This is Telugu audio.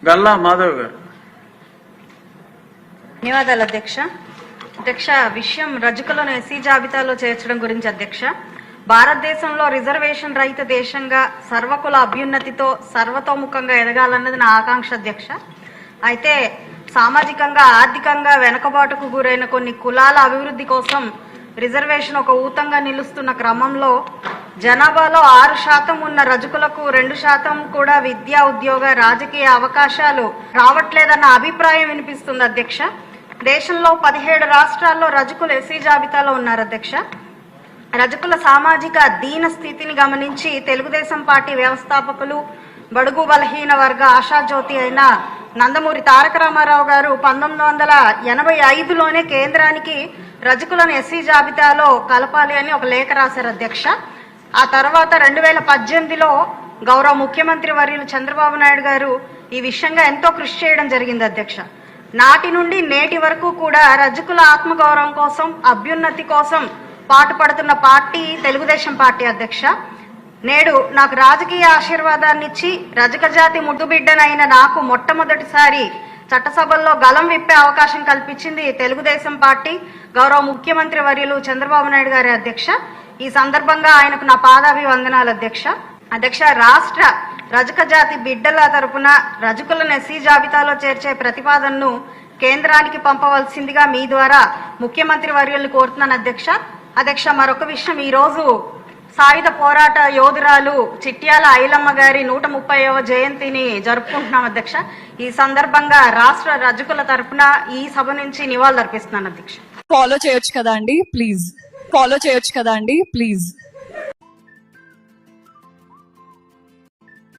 గల్లా మాధవ్ గారు. ధన్యవాదాలు అధ్యక్ష. అధ్యక్ష, విషయం రజకులను ఎస్సీ జాబితాలో చేర్చడం గురించి అధ్యక్ష. భారతదేశంలో రిజర్వేషన్ రహిత దేశంగా సర్వకుల అభ్యున్నతితో సర్వతోముఖంగా ఎదగాలన్నది నా ఆకాంక్ష అధ్యక్ష. అయితే సామాజికంగా ఆర్థికంగా వెనుకబాటుకు గురైన కొన్ని కులాల అభివృద్ధి కోసం రిజర్వేషన్ ఒక ఊతంగా నిలుస్తున్న క్రమంలో జనాభాలో 6% ఉన్న రజకులకు 2% కూడా విద్యా ఉద్యోగ రాజకీయ అవకాశాలు రావట్లేదన్న అభిప్రాయం వినిపిస్తుంది అధ్యక్ష. దేశంలో 17 రాష్ట్రాల్లో రజకులు ఎస్సీ జాబితాలో ఉన్నారు అధ్యక్ష. రజకుల సామాజిక దీన స్థితిని గమనించి తెలుగుదేశం పార్టీ వ్యవస్థాపకులు బడుగు బలహీన వర్గ ఆశాజ్యోతి అయిన నందమూరి తారక రామారావు గారు 1985లోనే కేంద్రానికి రజకులను ఎస్సీ జాబితాలో కలపాలి అని ఒక లేఖ రాశారు అధ్యక్ష. ఆ తర్వాత 2018లో గౌరవ ముఖ్యమంత్రి వర్యులు చంద్రబాబు నాయుడు గారు ఈ విషయంగా ఎంతో కృషి చేయడం జరిగింది అధ్యక్ష. నాటి నుండి నేటి వరకు కూడా రజకుల ఆత్మగౌరవం కోసం అభ్యున్నతి కోసం పాటుపడుతున్న పార్టీ తెలుగుదేశం పార్టీ అధ్యక్ష. నేడు నాకు రాజకీయ ఆశీర్వాదాన్ని ఇచ్చి రజక జాతి ముద్దుబిడ్డనైన నాకు మొట్టమొదటిసారి చట్టసభల్లో గలం విప్పే అవకాశం కల్పించింది తెలుగుదేశం పార్టీ గౌరవ ముఖ్యమంత్రి వర్యులు చంద్రబాబు నాయుడు గారి అధ్యక్ష. ఈ సందర్భంగా ఆయనకు నా పాదాభివందనాలు అధ్యక్ష. అధ్యక్ష, రాష్ట్ర రజక జాతి బిడ్డల తరపున రజకులను ఎస్సీ జాబితాలో చేర్చే ప్రతిపాదనను కేంద్రానికి పంపవలసిందిగా మీ ద్వారా ముఖ్యమంత్రి వర్యుల్ని కోరుతున్నాను అధ్యక్ష. అధ్యక్ష, మరొక విషయం, ఈ రోజు సాయుధ పోరాట యోధురాలు చిట్యాల ఐలమ్మ గారి 130వ జయంతిని జరుపుకుంటున్నాం అధ్యక్ష. ఈ సందర్భంగా రాష్ట్ర రజకుల తరపున ఈ సభ నుంచి నివాళులు అర్పిస్తున్నాను అధ్యక్ష. ఫాలో చేయొచ్చు కదా అండి ప్లీజ్.